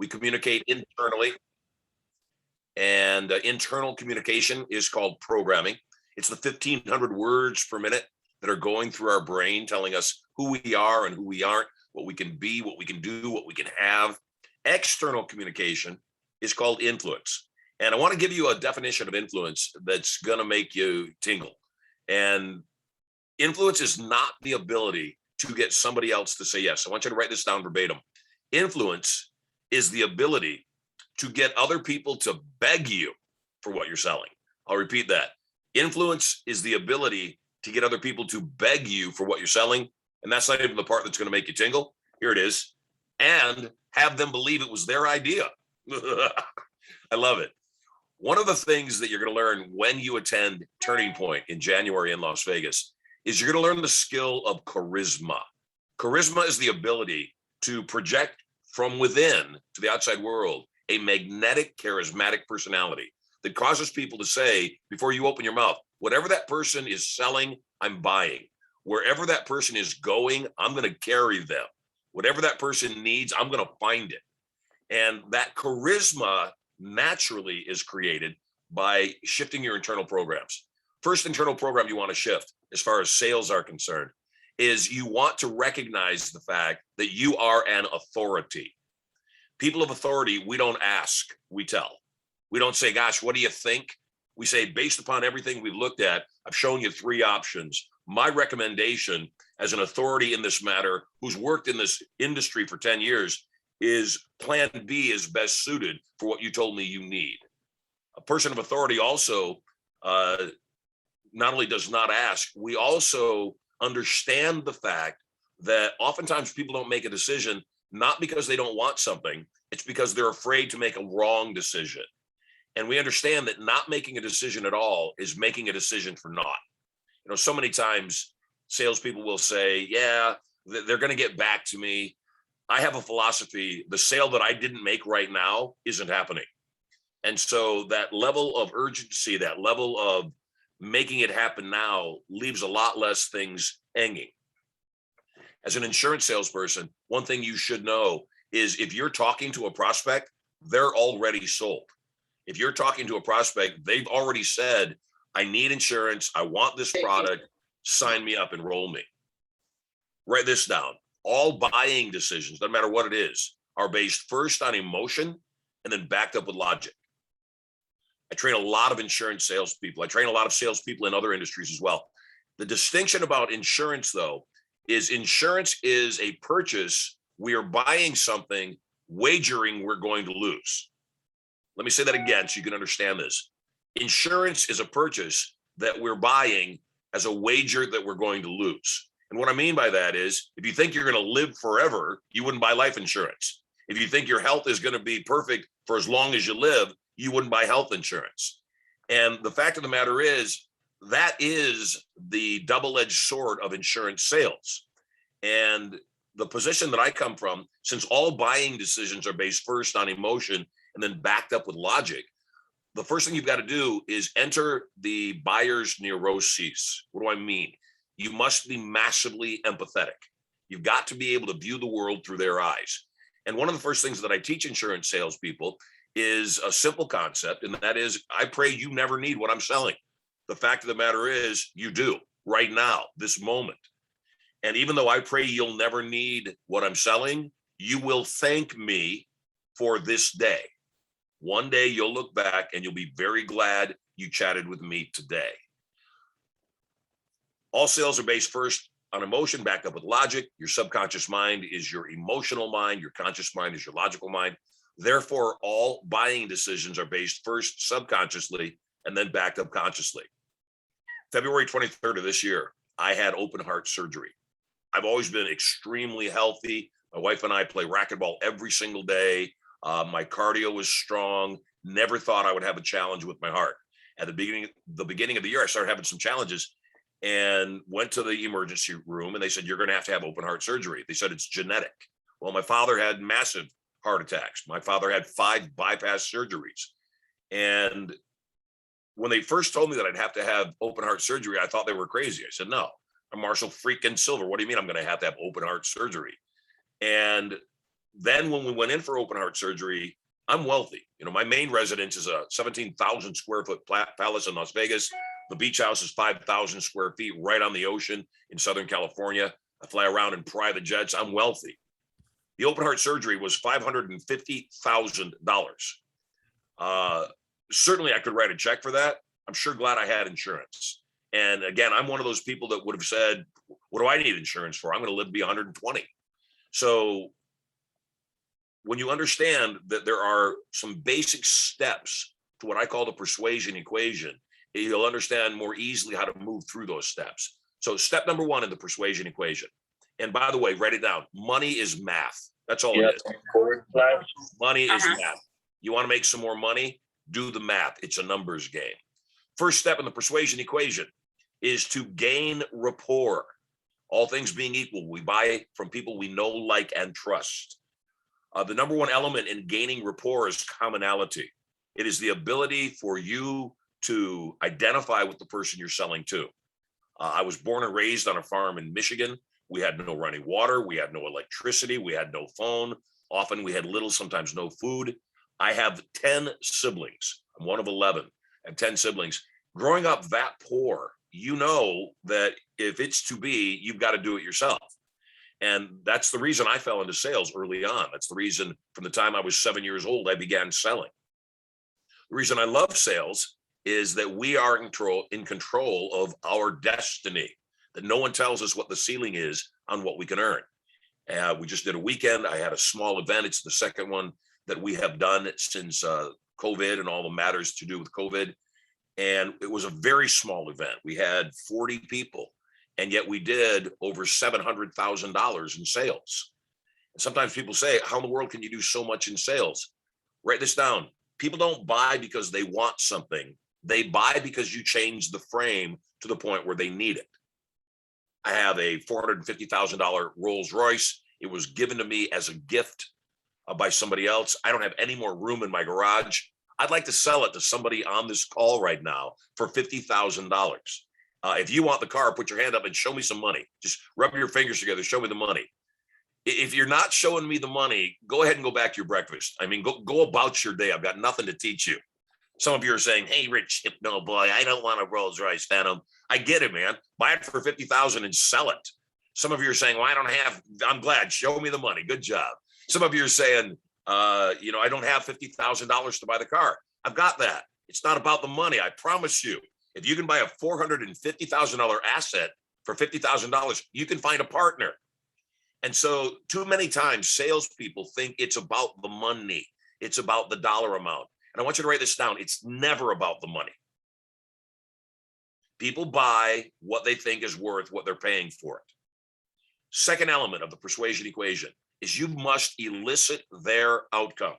We communicate internally, and internal communication is called programming. It's the 1,500 words per minute that are going through our brain, telling us who we are and who we aren't, what we can be, what we can do, what we can have. External communication is called influence. And I want to give you a definition of influence that's going to make you tingle. And influence is not the ability to get somebody else to say yes. I want you to write this down verbatim. Influence is the ability to get other people to beg you for what you're selling. I'll repeat that. Influence is the ability to get other people to beg you for what you're selling. And that's not even the part that's going to make you tingle. Here it is. And have them believe it was their idea. I love it. One of the things that you're going to learn when you attend Turning Point in January in Las Vegas is you're going to learn the skill of charisma. Charisma is the ability to project from within to the outside world a magnetic, charismatic personality that causes people to say, before you open your mouth, whatever that person is selling, I'm buying. Wherever that person is going, I'm going to carry them. Whatever that person needs, I'm going to find it. And that charisma naturally is created by shifting your internal programs. First internal program you want to shift, as far as sales are concerned, is you want to recognize the fact that you are an authority. People of authority, we don't ask, we tell. We don't say, gosh, what do you think? We say, based upon everything we've looked at, I've shown you 3 options. My recommendation as an authority in this matter, who's worked in this industry for 10 years, is plan B is best suited for what you told me you need. A person of authority also not only does not ask, we also understand the fact that oftentimes people don't make a decision, not because they don't want something, it's because they're afraid to make a wrong decision. And we understand that not making a decision at all is making a decision for naught. You know, so many times salespeople will say, yeah, they're going to get back to me. I have a philosophy, the sale that I didn't make right now isn't happening. And so that level of urgency, that level of making it happen now leaves a lot less things hanging. As an insurance salesperson, one thing you should know is if you're talking to a prospect, they're already sold. If you're talking to a prospect, they've already said, I need insurance. I want this product. Sign me up, enroll me. Write this down. All buying decisions, no matter what it is, are based first on emotion and then backed up with logic. I train a lot of insurance salespeople. I train a lot of salespeople in other industries as well. The distinction about insurance, though, is insurance is a purchase. We are buying something, wagering we're going to lose. Let me say that again so you can understand this. Insurance is a purchase that we're buying as a wager that we're going to lose. And what I mean by that is, if you think you're going to live forever, you wouldn't buy life insurance. If you think your health is going to be perfect for as long as you live, you wouldn't buy health insurance. And the fact of the matter is, that is the double-edged sword of insurance sales. And the position that I come from, since all buying decisions are based first on emotion and then backed up with logic, the first thing you've got to do is enter the buyer's neuroses. What do I mean? You must be massively empathetic. You've got to be able to view the world through their eyes. And one of the first things that I teach insurance salespeople is a simple concept, and that is, I pray you never need what I'm selling. The fact of the matter is, you do right now, this moment. And even though I pray you'll never need what I'm selling, you will thank me for this day. One day you'll look back and you'll be very glad you chatted with me today. All sales are based first on emotion, backed up with logic. Your subconscious mind is your emotional mind. Your conscious mind is your logical mind. Therefore, all buying decisions are based first subconsciously and then backed up consciously. February 23rd of this year, I had open heart surgery. I've always been extremely healthy. My wife and I play racquetball every single day. My cardio was strong. Never thought I would have a challenge with my heart. At the beginning of the year, I started having some challenges and went to the emergency room, and they said, you're going to have open heart surgery. They said it's genetic. Well, my father had massive heart attacks. My father had 5 bypass surgeries. And when they first told me that I'd have to have open heart surgery, I thought they were crazy. I said, no, I'm Marshall freaking Sylver. What do you mean I'm going to have open heart surgery? And then when we went in for open heart surgery, I'm wealthy. You know, my main residence is a 17,000 square foot palace in Las Vegas. The beach house is 5,000 square feet right on the ocean in Southern California. I fly around in private jets. I'm wealthy. The open heart surgery was $550,000. Certainly I could write a check for that. I'm sure glad I had insurance. And again, I'm one of those people that would have said, what do I need insurance for? I'm going to live to be 120. So when you understand that there are some basic steps to what I call the persuasion equation, you'll understand more easily how to move through those steps. So step number one in the persuasion equation. And by the way, write it down. Money is math. That's all it is. Money is math. You want to make some more money? Do the math. It's a numbers game. First step in the persuasion equation is to gain rapport. All things being equal, we buy from people we know, like, and trust. The number one element in gaining rapport is commonality. It is the ability for you to identify with the person you're selling to. I was born and raised on a farm in Michigan. We had no running water. We had no electricity. We had no phone. Often we had little, sometimes no food. I have 10 siblings. I'm one of 11. I have 10 siblings. Growing up that poor, you know that if it's to be, you've got to do it yourself. And that's the reason I fell into sales early on. That's the reason from the time I was 7 years old, I began selling. The reason I love sales is that we are in control of our destiny, that no one tells us what the ceiling is on what we can earn. We just did a weekend. I had a small event. It's the second one that we have done since COVID and all the matters to do with COVID. And it was a very small event. We had 40 people, and yet we did over $700,000 in sales. And sometimes people say, how in the world can you do so much in sales? Write this down. People don't buy because they want something. They buy because you change the frame to the point where they need it. I have a $450,000 Rolls Royce. It was given to me as a gift by somebody else. I don't have any more room in my garage. I'd like to sell it to somebody on this call right now for $50,000. If you want the car, put your hand up and show me some money. Just rub your fingers together. Show me the money. If you're not showing me the money, go ahead and go back to your breakfast. I mean, go about your day. I've got nothing to teach you. Some of you are saying, hey, Rich Hypno boy, I don't want a Rolls Royce Phantom. I get it, man. Buy it for $50,000 and sell it. Some of you are saying, well, I'm glad. Show me the money. Good job. Some of you are saying, I don't have $50,000 to buy the car. I've got that. It's not about the money. I promise you, if you can buy a $450,000 asset for $50,000, you can find a partner. And so too many times salespeople think it's about the money. It's about the dollar amount. And I want you to write this down. It's never about the money. People buy what they think is worth what they're paying for it. Second element of the persuasion equation is you must elicit their outcome.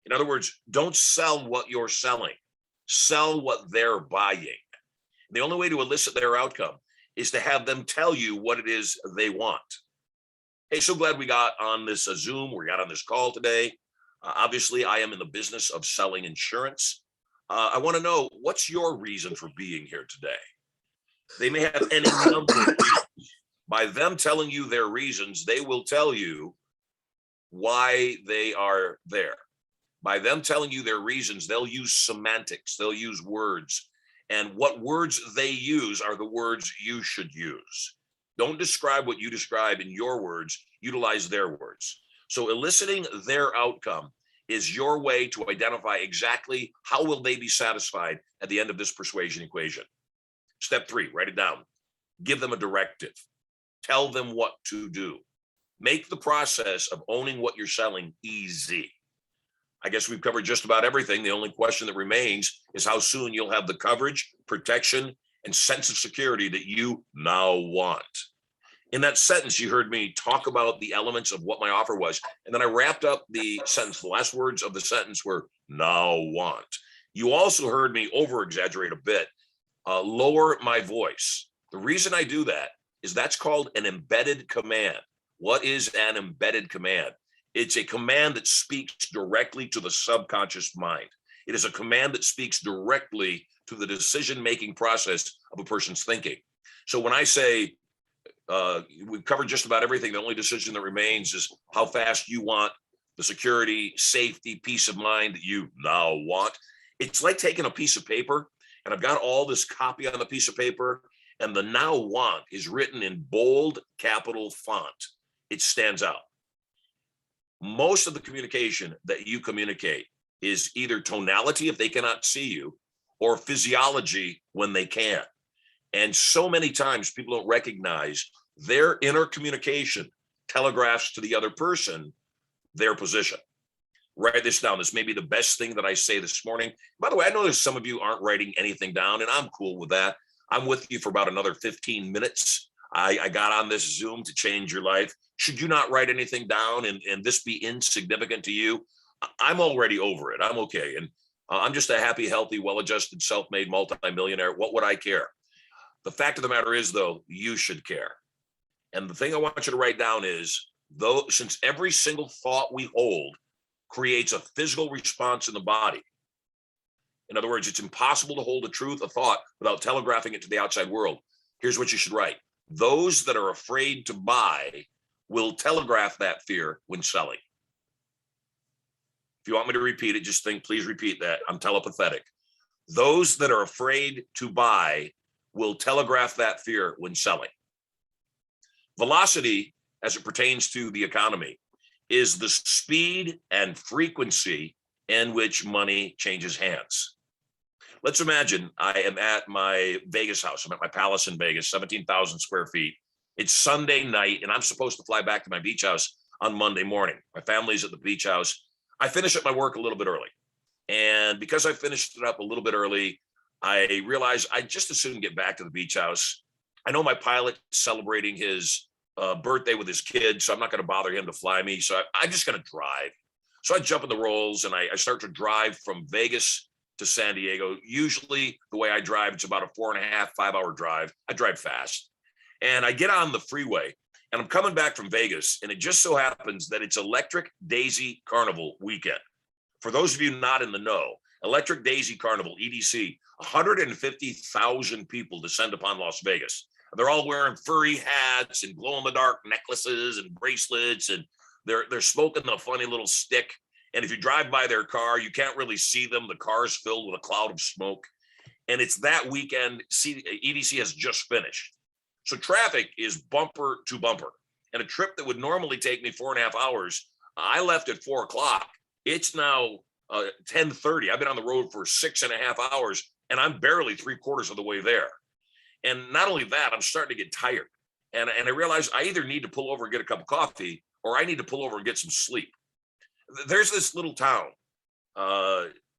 In other words, don't sell what you're selling. Sell what they're buying. The only way to elicit their outcome is to have them tell you what it is they want. Hey, so glad we got on this Zoom. We got on this call today. Obviously, I am in the business of selling insurance. I want to know, what's your reason for being here today? They may have any number of reasons. By them telling you their reasons, they will tell you why they are there. By them telling you their reasons, they'll use semantics, they'll use words. And what words they use are the words you should use. Don't describe what you describe in your words, utilize their words. So eliciting their outcome is your way to identify exactly how will they be satisfied at the end of this persuasion equation. Step 3, write it down. Give them a directive. Tell them what to do. Make the process of owning what you're selling easy. I guess we've covered just about everything. The only question that remains is how soon you'll have the coverage, protection, and sense of security that you now want. In that sentence, you heard me talk about the elements of what my offer was. And then I wrapped up the sentence. The last words of the sentence were now want. You also heard me over-exaggerate a bit, lower my voice. The reason I do that is that's called an embedded command. What is an embedded command? It's a command that speaks directly to the subconscious mind. It is a command that speaks directly to the decision-making process of a person's thinking. So when I say, we've covered just about everything. The only decision that remains is how fast you want the security, safety, peace of mind that you now want. It's like taking a piece of paper, and I've got all this copy on the piece of paper, and the now want is written in bold capital font. It stands out. Most of the communication that you communicate is either tonality if they cannot see you, or physiology when they can. And so many times people don't recognize their inner communication telegraphs to the other person their position. Write this down. This may be the best thing that I say this morning. By the way, I know there's some of you aren't writing anything down, and I'm cool with that. I'm with you for about another 15 minutes. I got on this Zoom to change your life. Should you not write anything down and this be insignificant to you, I'm already over it. I'm okay. And I'm just a happy, healthy, well-adjusted, self-made multimillionaire. What would I care? The fact of the matter is, though, you should care. And the thing I want you to write down is, though, since every single thought we hold creates a physical response in the body. In other words, it's impossible to hold a truth, a thought, without telegraphing it to the outside world. Here's what you should write. Those that are afraid to buy will telegraph that fear when selling. If you want me to repeat it, just think, please repeat that. I'm telepathetic. Those that are afraid to buy will telegraph that fear when selling. Velocity, as it pertains to the economy, is the speed and frequency in which money changes hands. Let's imagine I am at my Vegas house. I'm at my palace in Vegas, 17,000 square feet. It's Sunday night, and I'm supposed to fly back to my beach house on Monday morning. My family's at the beach house. I finish up my work a little bit early. And because I finished it up a little bit early, I realized I just as soon get back to the beach house. I know my pilot's celebrating his birthday with his kid, so I'm not going to bother him to fly me. So I'm just going to drive. So I jump in the rolls and I start to drive from Vegas to San Diego. Usually the way I drive, it's about a 4.5, 5 hour drive. I drive fast. And I get on the freeway and I'm coming back from Vegas. And it just so happens that it's Electric Daisy Carnival weekend. For those of you not in the know, Electric Daisy Carnival, EDC, 150,000 people descend upon Las Vegas. They're all wearing furry hats and glow-in-the-dark necklaces and bracelets, and they're smoking the funny little stick. And if you drive by their car, you can't really see them. The car is filled with a cloud of smoke. And it's that weekend. EDC has just finished. So traffic is bumper to bumper. And a trip that would normally take me 4.5 hours, I left at 4 o'clock. It's now 10:30. I've been on the road for 6.5 hours, and I'm barely 3/4 of the way there. And not only that, I'm starting to get tired. And I realize I either need to pull over and get a cup of coffee, or I need to pull over and get some sleep. There's this little town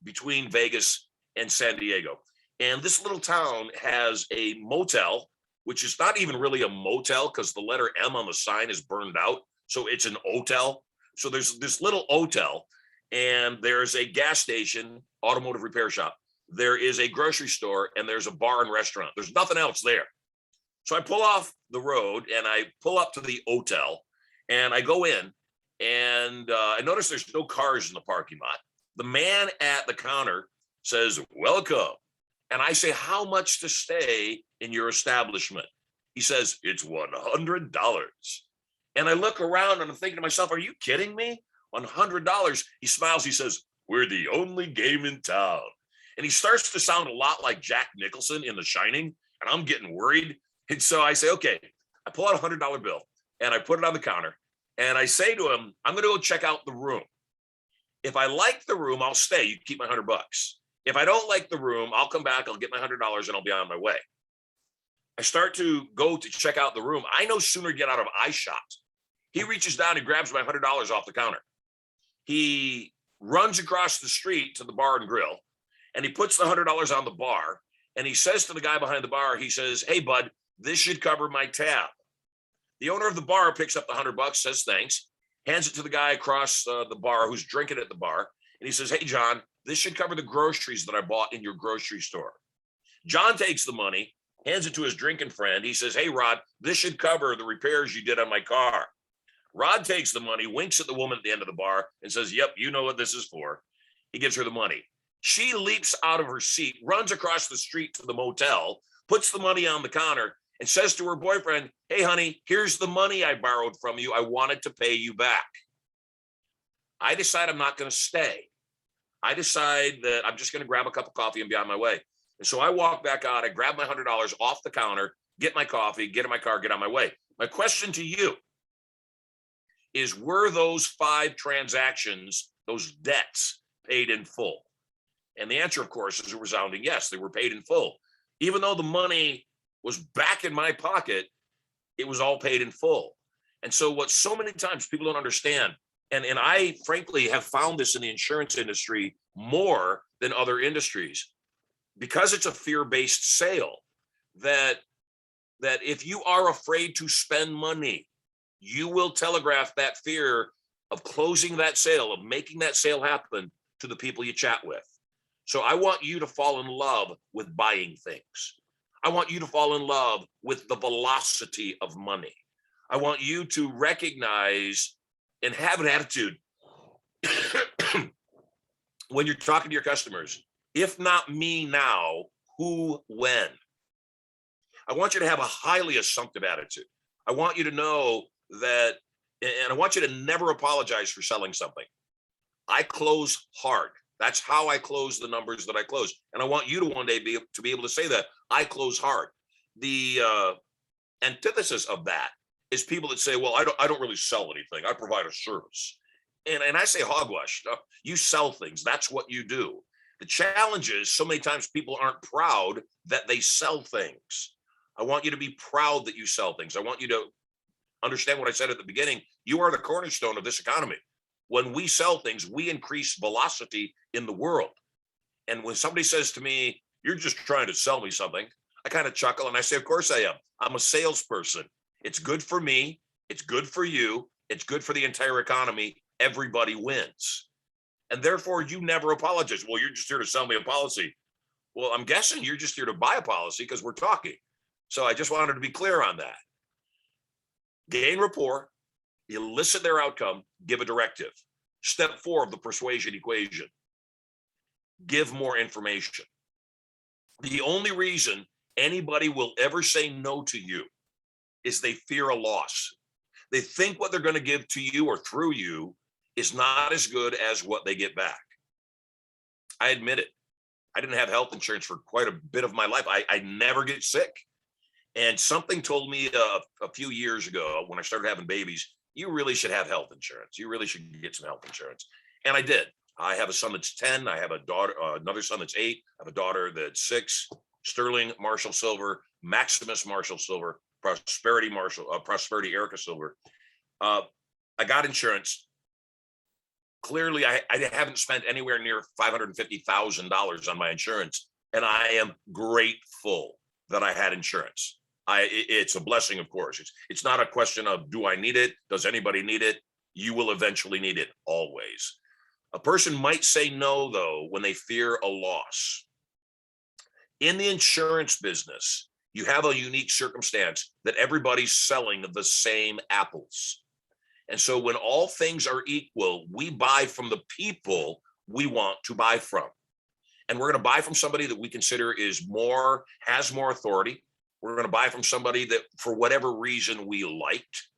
between Vegas and San Diego. And this little town has a motel, which is not even really a motel because the letter M on the sign is burned out. So it's an hotel. So there's this little hotel, and there's a gas station, automotive repair shop. There is a grocery store, and there's a bar and restaurant. There's nothing else there. So I pull off the road and I pull up to the hotel, and I go in, and I notice there's no cars in the parking lot. The man at the counter says, "Welcome." And I say, "How much to stay in your establishment?" He says, "It's $100. And I look around and I'm thinking to myself, are you kidding me? $100. He smiles. He says, "We're the only game in town." And he starts to sound a lot like Jack Nicholson in The Shining. And I'm getting worried. And so I say, okay, I pull out a $100 bill and I put it on the counter. And I say to him, "I'm going to go check out the room. If I like the room, I'll stay. You keep my $100. If I don't like the room, I'll come back. I'll get my $100 and I'll be on my way." I start to go to check out the room. I no sooner get out of eye shot. He reaches down and grabs my $100 off the counter. He runs across the street to the bar and grill, and he puts the $100 on the bar. And he says to the guy behind the bar, he says, "Hey, bud, this should cover my tab." The owner of the bar picks up the $100, says thanks, hands it to the guy across the bar who's drinking at the bar. And he says, "Hey, John, this should cover the groceries that I bought in your grocery store." John takes the money, hands it to his drinking friend. He says, "Hey, Rod, this should cover the repairs you did on my car." Rod takes the money, winks at the woman at the end of the bar, and says, "Yep, you know what this is for." He gives her the money. She leaps out of her seat, runs across the street to the motel, puts the money on the counter, and says to her boyfriend, hey, honey, here's the money I borrowed from you. I wanted to pay you back. I decide I'm not going to stay. I decide that I'm just going to grab a cup of coffee and be on my way. And so I walk back out, I grab my $100 off the counter, get my coffee, get in my car, get on my way. My question to you is, were those 5 transactions, those debts, paid in full? And the answer, of course, is a resounding yes, they were paid in full. Even though the money was back in my pocket, it was all paid in full. And so what so many times people don't understand, and I frankly have found this in the insurance industry more than other industries, because it's a fear-based sale, that if you are afraid to spend money, you will telegraph that fear of closing that sale, of making that sale happen to the people you chat with. So I want you to fall in love with buying things. I want you to fall in love with the velocity of money. I want you to recognize and have an attitude when you're talking to your customers. If not me now, who when? I want you to have a highly assumptive attitude. I want you to know that, and I want you to never apologize for selling something. I close hard. That's how I close the numbers that I close. And I want you to one day be able to say that I close hard. The antithesis of that is people that say, well, I don't really sell anything. I provide a service. And I say hogwash. You sell things. That's what you do. The challenge is so many times people aren't proud that they sell things. I want you to be proud that you sell things. I want you to understand what I said at the beginning. You are the cornerstone of this economy. When we sell things, we increase velocity in the world. And when somebody says to me, you're just trying to sell me something, I kind of chuckle and I say, of course I am. I'm a salesperson. It's good for me. It's good for you. It's good for the entire economy. Everybody wins. And therefore, you never apologize. Well, you're just here to sell me a policy. Well, I'm guessing you're just here to buy a policy because we're talking. So I just wanted to be clear on that. Gain rapport, elicit their outcome, give a directive. Step 4 of the persuasion equation. Give more information. The only reason anybody will ever say no to you is they fear a loss. They think what they're going to give to you or through you is not as good as what they get back. I admit it. I didn't have health insurance for quite a bit of my life. I never get sick. And something told me a few years ago when I started having babies, you really should have health insurance. You really should get some health insurance. And I did. I have a son that's 10. I have a daughter, another son that's 8. I have a daughter that's 6. Sterling Marshall Sylver, Maximus Marshall Sylver, Prosperity Erica Sylver. I got insurance. Clearly, I haven't spent anywhere near $550,000 on my insurance, and I am grateful that I had insurance. It's a blessing, of course. It's not a question of, do I need it? Does anybody need it? You will eventually need it, always. A person might say no, though, when they fear a loss. In the insurance business, you have a unique circumstance that everybody's selling the same apples. And so when all things are equal, we buy from the people we want to buy from. And we're going to buy from somebody that we consider has more authority. We're going to buy from somebody that, for whatever reason, we liked.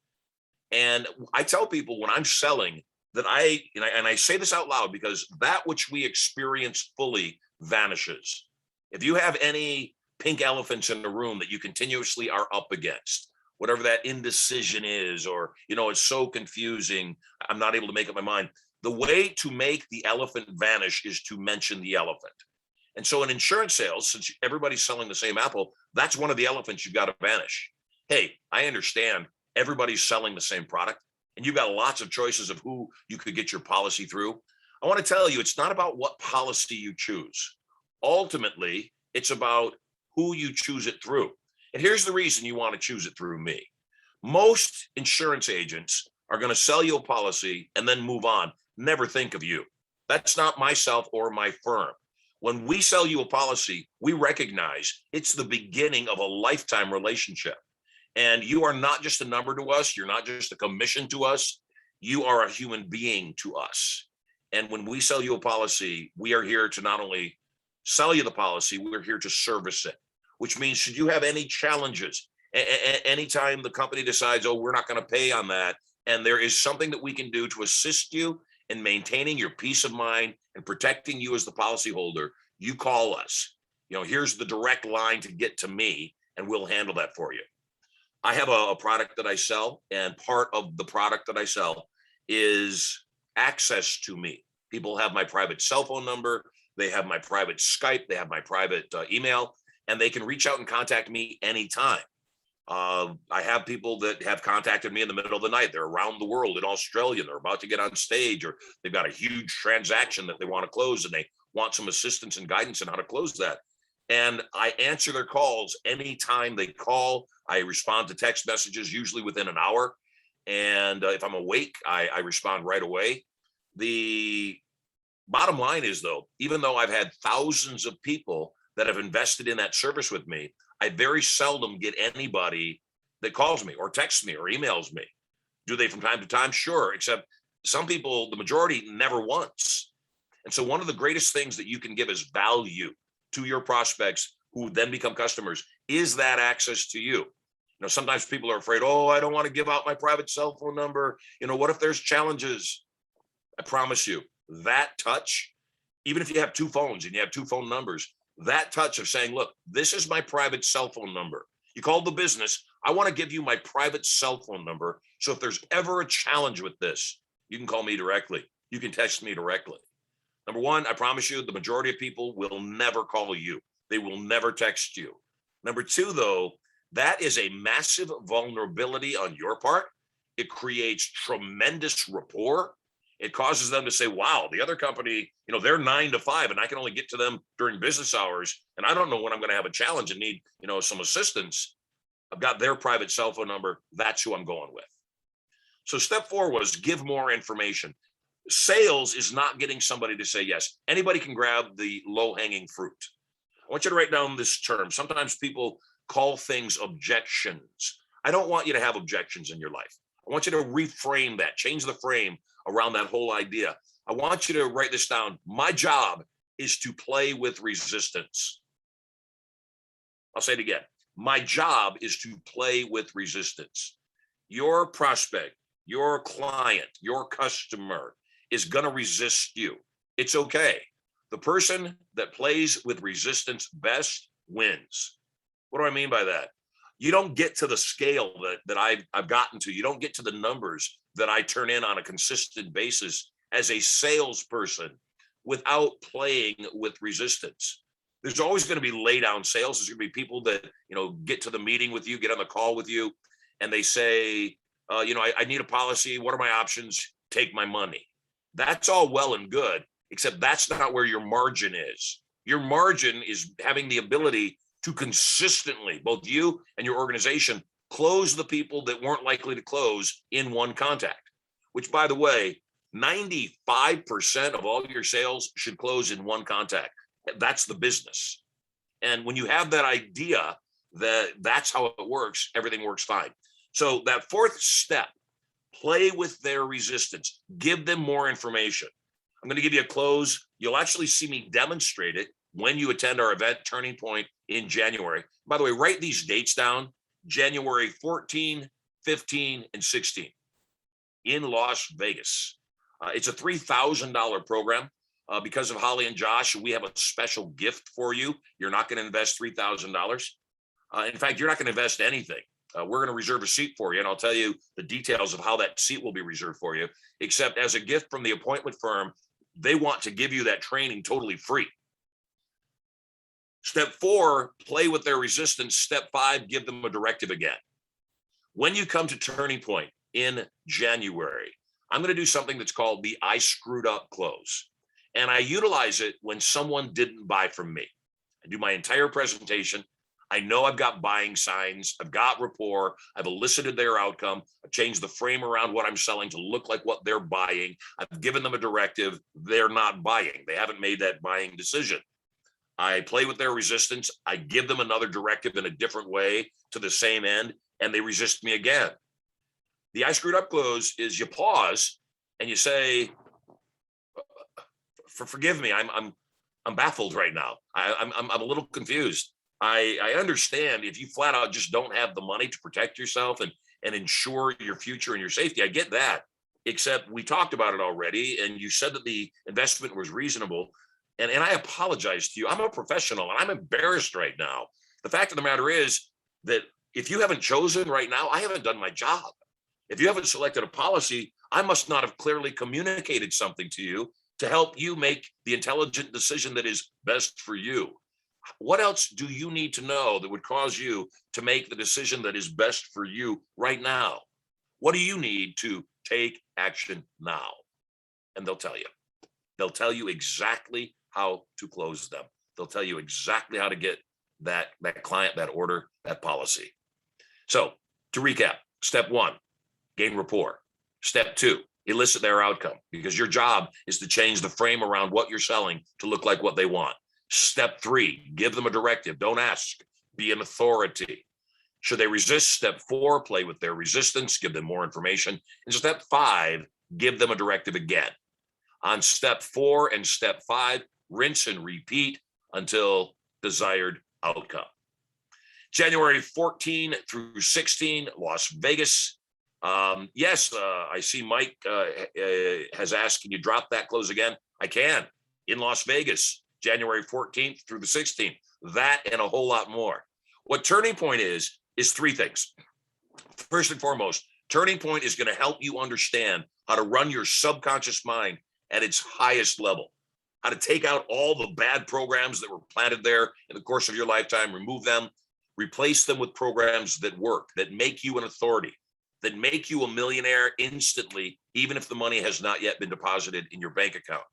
And I tell people when I'm selling that I say this out loud because that which we experience fully vanishes. If you have any pink elephants in the room that you continuously are up against, whatever that indecision is, or, it's so confusing, I'm not able to make up my mind. The way to make the elephant vanish is to mention the elephant. And so in insurance sales, since everybody's selling the same apple, that's one of the elephants you've got to vanish. Hey, I understand everybody's selling the same product and you've got lots of choices of who you could get your policy through. I want to tell you, it's not about what policy you choose. Ultimately, it's about who you choose it through. And here's the reason you want to choose it through me. Most insurance agents are going to sell you a policy and then move on, never think of you. That's not myself or my firm. When we sell you a policy, we recognize it's the beginning of a lifetime relationship. And you are not just a number to us. You're not just a commission to us. You are a human being to us. And when we sell you a policy, we are here to not only sell you the policy, we're here to service it, which means should you have any challenges, Anytime the company decides, oh, we're not going to pay on that, and there is something that we can do to assist you in maintaining your peace of mind and protecting you as the policyholder, you call us. Here's the direct line to get to me, and we'll handle that for you. I have a product that I sell, and part of the product that I sell is access to me. People have my private cell phone number, they have my private Skype, they have my private email, and they can reach out and contact me anytime. I have people that have contacted me in the middle of the night. They're around the world, in Australia. They're about to get on stage, or they've got a huge transaction that they want to close, and they want some assistance and guidance on how to close that. And I answer their calls anytime they call. I respond to text messages, usually within an hour. And if I'm awake, I respond right away. The bottom line is, though, even though I've had thousands of people that have invested in that service with me, I very seldom get anybody that calls me or texts me or emails me. Do they from time to time? Sure, except some people, the majority, never once. And so one of the greatest things that you can give as value to your prospects, who then become customers, is that access to you. Sometimes people are afraid, oh, I don't want to give out my private cell phone number. What if there's challenges? I promise you, that touch, even if you have two phones and you have two phone numbers, that touch of saying, look, this is my private cell phone number. You called the business. I want to give you my private cell phone number. So if there's ever a challenge with this, you can call me directly. You can text me directly. Number one, I promise you, the majority of people will never call you. They will never text you. Number two, though, that is a massive vulnerability on your part. It creates tremendous rapport. It causes them to say, wow, the other company, they're 9 to 5, and I can only get to them during business hours. And I don't know when I'm going to have a challenge and need, some assistance. I've got their private cell phone number. That's who I'm going with. So step 4 was give more information. Sales is not getting somebody to say yes. Anybody can grab the low-hanging fruit. I want you to write down this term. Sometimes people call things objections. I don't want you to have objections in your life. I want you to reframe that, change the frame around that whole idea. I want you to write this down. My job is to play with resistance. I'll say it again. My job is to play with resistance. Your prospect, your client, your customer is going to resist you. It's okay. The person that plays with resistance best wins. What do I mean by that? You don't get to the scale that I've gotten to. You don't get to the numbers that I turn in on a consistent basis as a salesperson without playing with resistance. There's always going to be lay down sales. There's going to be people that, get to the meeting with you, get on the call with you, and they say, I need a policy. What are my options? Take my money. That's all well and good, except that's not where your margin is. Your margin is having the ability to consistently, both you and your organization, close the people that weren't likely to close in one contact, which, by the way, 95% of all your sales should close in one contact. That's the business. And when you have that idea that that's how it works, everything works fine. So that 4th step, play with their resistance, give them more information. I'm going to give you a close. You'll actually see me demonstrate it when you attend our event, Turning Point, in January. By the way, write these dates down: January 14, 15, and 16 in Las Vegas. It's a $3,000 program. Because of Holly and Josh, we have a special gift for you. You're not going to invest $3,000. In fact, you're not going to invest anything. We're going to reserve a seat for you, and I'll tell you the details of how that seat will be reserved for you, except as a gift from the appointment firm, they want to give you that training totally free. Step 4, play with their resistance. Step 5, give them a directive again. When you come to Turning Point in January, I'm going to do something that's called the I screwed up close. And I utilize it when someone didn't buy from me. I do my entire presentation. I know I've got buying signs. I've got rapport. I've elicited their outcome. I've changed the frame around what I'm selling to look like what they're buying. I've given them a directive. They're not buying. They haven't made that buying decision. I play with their resistance. I give them another directive in a different way to the same end, and they resist me again. The I screwed up close is you pause and you say, forgive me, I'm baffled right now. I'm a little confused. I understand if you flat out just don't have the money to protect yourself and ensure your future and your safety. I get that. Except we talked about it already, and you said that the investment was reasonable. And I apologize to you. I'm a professional and I'm embarrassed right now. The fact of the matter is that if you haven't chosen right now, I haven't done my job. If you haven't selected a policy, I must not have clearly communicated something to you to help you make the intelligent decision that is best for you. What else do you need to know that would cause you to make the decision that is best for you right now? What do you need to take action now? And they'll tell you. They'll tell you exactly how to close them. They'll tell you exactly how to get that client, that order, that policy. So to recap, step one, gain rapport. Step two, elicit their outcome, because your job is to change the frame around what you're selling to look like what they want. Step three, give them a directive. Don't ask, be an authority. Should they resist? Step four, play with their resistance, give them more information. And step five, give them a directive again. On step four and step five, rinse and repeat until desired outcome. January 14 through 16, Las Vegas. Yes, I see Mike has asked, can you drop that close again? I can, in Las Vegas, January 14th through the 16th. That and a whole lot more. What Turning Point is three things. First and foremost, Turning Point is going to help you understand how to run your subconscious mind at its highest level, how to take out all the bad programs that were planted there in the course of your lifetime, remove them, replace them with programs that work, that make you an authority, that make you a millionaire instantly, even if the money has not yet been deposited in your bank account.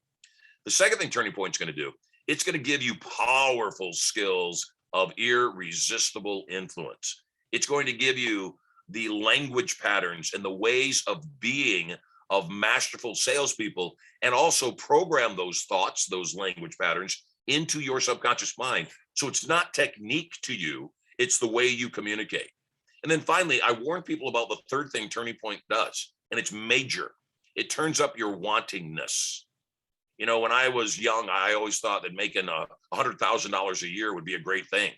The second thing Turning Point is going to do, it's going to give you powerful skills of irresistible influence. It's going to give you the language patterns and the ways of being of masterful salespeople, and also program those thoughts, those language patterns into your subconscious mind. So it's not technique to you, it's the way you communicate. And then finally, I warn people about the third thing Turning Point does, and it's major. It turns up your wantingness. You know, when I was young, I always thought that making $100,000 a year would be a great thing.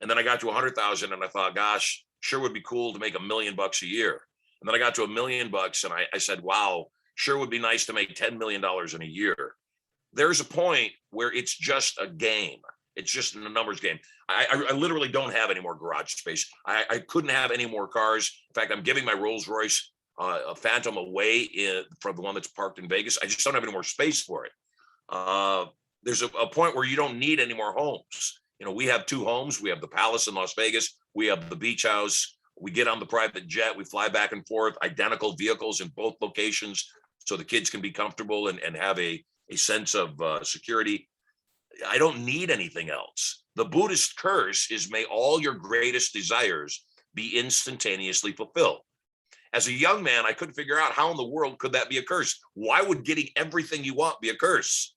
And then I got to 100,000 and I thought, gosh, sure would be cool to make $1 million a year. And then I got to $1 million and I said, wow, sure would be nice to make $10 million in a year. There's a point where it's just a game. It's just a numbers game. I literally don't have any more garage space. I couldn't have any more cars. In fact, I'm giving my Rolls Royce a Phantom away from the one that's parked in Vegas. I just don't have any more space for it. There's a point where you don't need any more homes. You know, we have two homes. We have the Palace in Las Vegas. We have the beach house. We get on the private jet. We fly back and forth, identical vehicles in both locations so the kids can be comfortable and have a sense of security. I don't need anything else. The Buddhist curse is, may all your greatest desires be instantaneously fulfilled. As a young man, I couldn't figure out how in the world could that be a curse. Why would getting everything you want be a curse?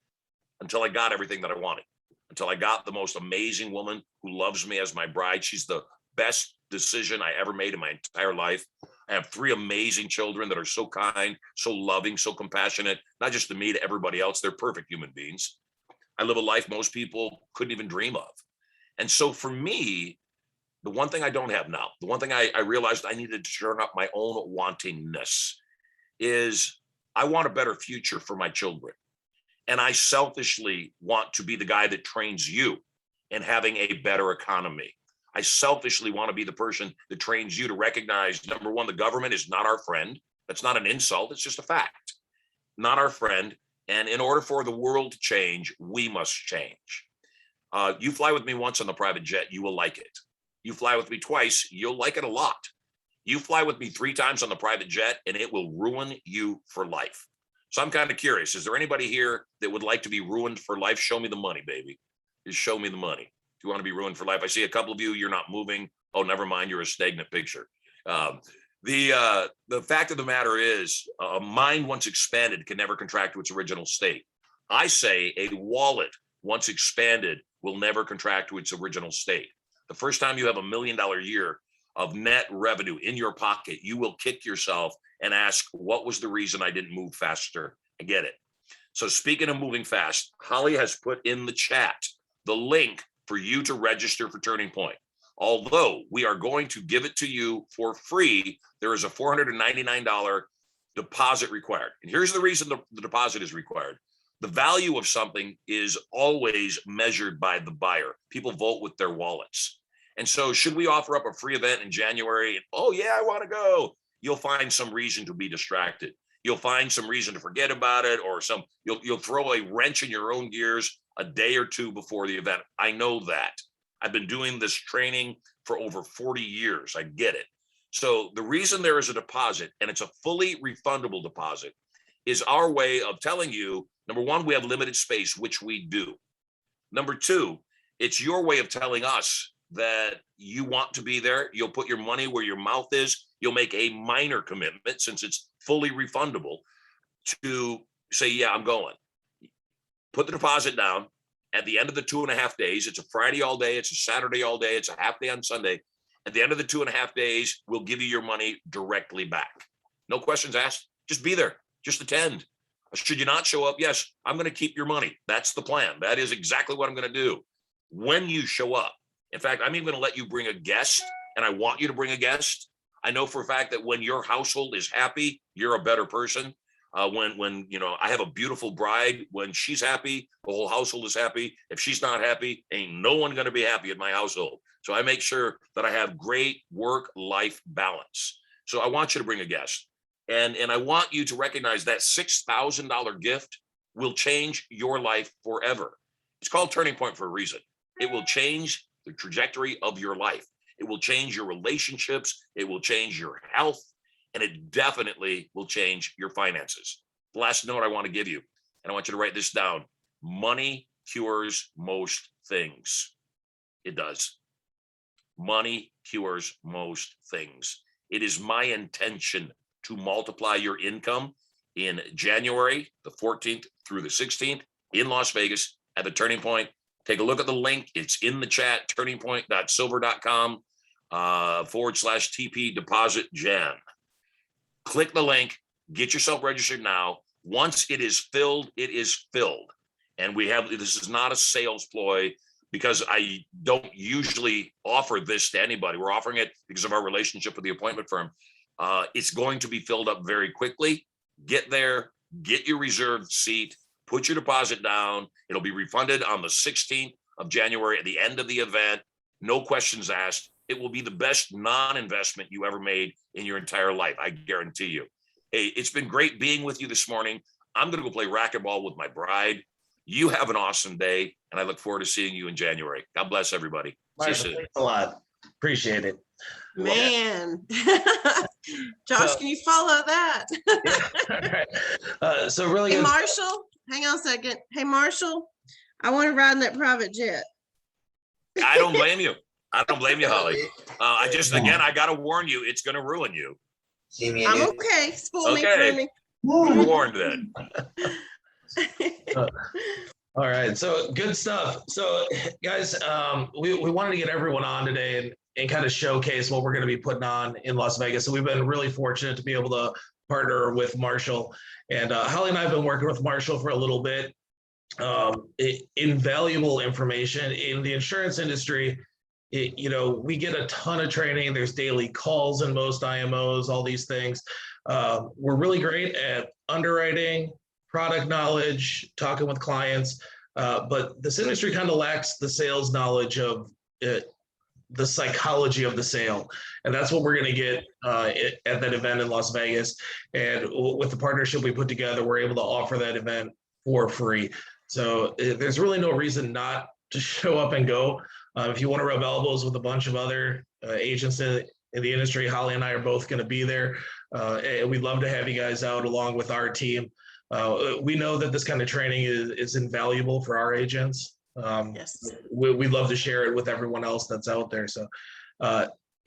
Until I got everything that I wanted, until I got the most amazing woman who loves me as my bride. She's the best decision I ever made in my entire life. I have 3 amazing children that are so kind, so loving, so compassionate, not just to me, to everybody else. They're perfect human beings. I live a life most people couldn't even dream of. And so for me, the one thing I don't have now, the one thing I realized I needed to turn up my own wantingness is I want a better future for my children. And I selfishly want to be the guy that trains you in having a better economy. I selfishly want to be the person that trains you to recognize, number one, the government is not our friend. That's not an insult. It's just a fact. Not our friend. And in order for the world to change, we must change. You fly with me once on the private jet, you will like it. You fly with me twice, you'll like it a lot. You fly with me 3 times on the private jet, and it will ruin you for life. So I'm kind of curious, is there anybody here that would like to be ruined for life? Show me the money, baby. Just show me the money. If you want to be ruined for life. I see a couple of you, you're not moving. Oh, never mind, you're a stagnant picture. The fact of the matter is, a mind once expanded can never contract to its original state. I say a wallet once expanded will never contract to its original state. The first time you have $1 million year of net revenue in your pocket, you will kick yourself and ask, what was the reason I didn't move faster? I get it. So speaking of moving fast, Holly has put in the chat the link for you to register for Turning Point. Although we are going to give it to you for free, there is a $499 deposit required. And here's the reason the deposit is required. The value of something is always measured by the buyer. People vote with their wallets. And so should we offer up a free event in January? Oh yeah, I want to go. You'll find some reason to be distracted. You'll find some reason to forget about it, or you'll throw a wrench in your own gears a day or two before the event. I know that. I've been doing this training for over 40 years. I get it. So the reason there is a deposit, and it's a fully refundable deposit, is our way of telling you, number one, we have limited space, which we do. Number two, it's your way of telling us that you want to be there. You'll put your money where your mouth is. You'll make a minor commitment, since it's fully refundable, to say, yeah, I'm going. Put the deposit down. At the end of the 2.5 days, it's a Friday all day, it's a Saturday all day, it's a half day on Sunday. At the end of the 2.5 days, we'll give you your money directly back. No questions asked. Just be there. Just attend. Should you not show up? Yes, I'm going to keep your money. That's the plan. That is exactly what I'm going to do. When you show up, in fact, I'm even going to let you bring a guest, and I want you to bring a guest. I know for a fact that when your household is happy, you're a better person. When I have a beautiful bride, when she's happy, the whole household is happy. If she's not happy, ain't no one going to be happy at my household. So I make sure that I have great work-life balance. So I want you to bring a guest. And I want you to recognize that $6,000 gift will change your life forever. It's called Turning Point for a reason. It will change the trajectory of your life. It will change your relationships. It will change your health. And it definitely will change your finances. The last note I want to give you, and I want you to write this down: money cures most things. It does. Money cures most things. It is my intention to multiply your income in January, the 14th through the 16th in Las Vegas at the Turning Point. Take a look at the link. It's in the chat, turningpoint.sylver.com /TP deposit Jan. Click the link, get yourself registered now. Once it is filled, it is filled. And this is not a sales ploy, because I don't usually offer this to anybody. We're offering it because of our relationship with the appointment firm. It's going to be filled up very quickly. Get there, get your reserved seat, put your deposit down. It'll be refunded on the 16th of January at the end of the event. No questions asked. It will be the best non-investment you ever made in your entire life. I guarantee you. Hey, it's been great being with you this morning. I'm going to go play racquetball with my bride. You have an awesome day, and I look forward to seeing you in January. God bless everybody. Marshall, see you soon. thanks a lot. Appreciate it. Man, Josh, can you follow that? Yeah. All right. So really, Hey, Marshall, hang on a second. Hey, Marshall, I want to ride in that private jet. I don't blame you. I don't blame you, Holly. I got to warn you, it's going to ruin you. I'm okay. Spoil me, Okay. for me. You're warned then. All right, so good stuff. So guys, we wanted to get everyone on today and kind of showcase what we're going to be putting on in Las Vegas. So we've been really fortunate to be able to partner with Marshall, and Holly and I have been working with Marshall for a little bit. Invaluable information in the insurance industry. We get a ton of training. There's daily calls in most IMOs, all these things. We're really great at underwriting, product knowledge, talking with clients, but this industry kind of lacks the sales knowledge of the psychology of the sale. And that's what we're going to get at that event in Las Vegas. And with the partnership we put together, we're able to offer that event for free. So there's really no reason not to show up and go. If you want to rub elbows with a bunch of other agents in the industry, Holly and I are both going to be there. And we'd love to have you guys out along with our team. We know that this kind of training is invaluable for our agents. Yes. We'd love to share it with everyone else that's out there. So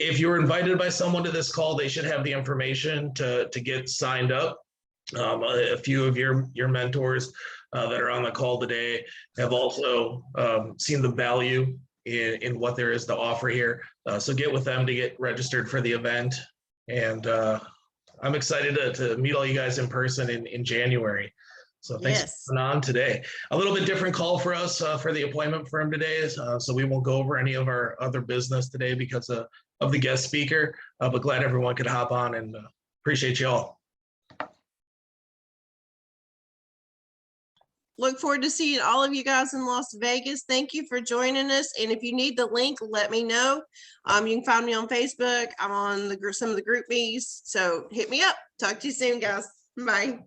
if you're invited by someone to this call, they should have the information to get signed up. A few of your mentors that are on the call today have also seen the value in what there is to offer here. So get with them to get registered for the event. And I'm excited to meet all you guys in person in January. So thanks Yes. for coming on today. A little bit different call for us for the appointment firm today. So we won't go over any of our other business today because of the guest speaker, but glad everyone could hop on and appreciate you all. Look forward to seeing all of you guys in Las Vegas. Thank you for joining us. And if you need the link, let me know. You can find me on Facebook. I'm on some of the group me's. So hit me up. Talk to you soon, guys. Bye.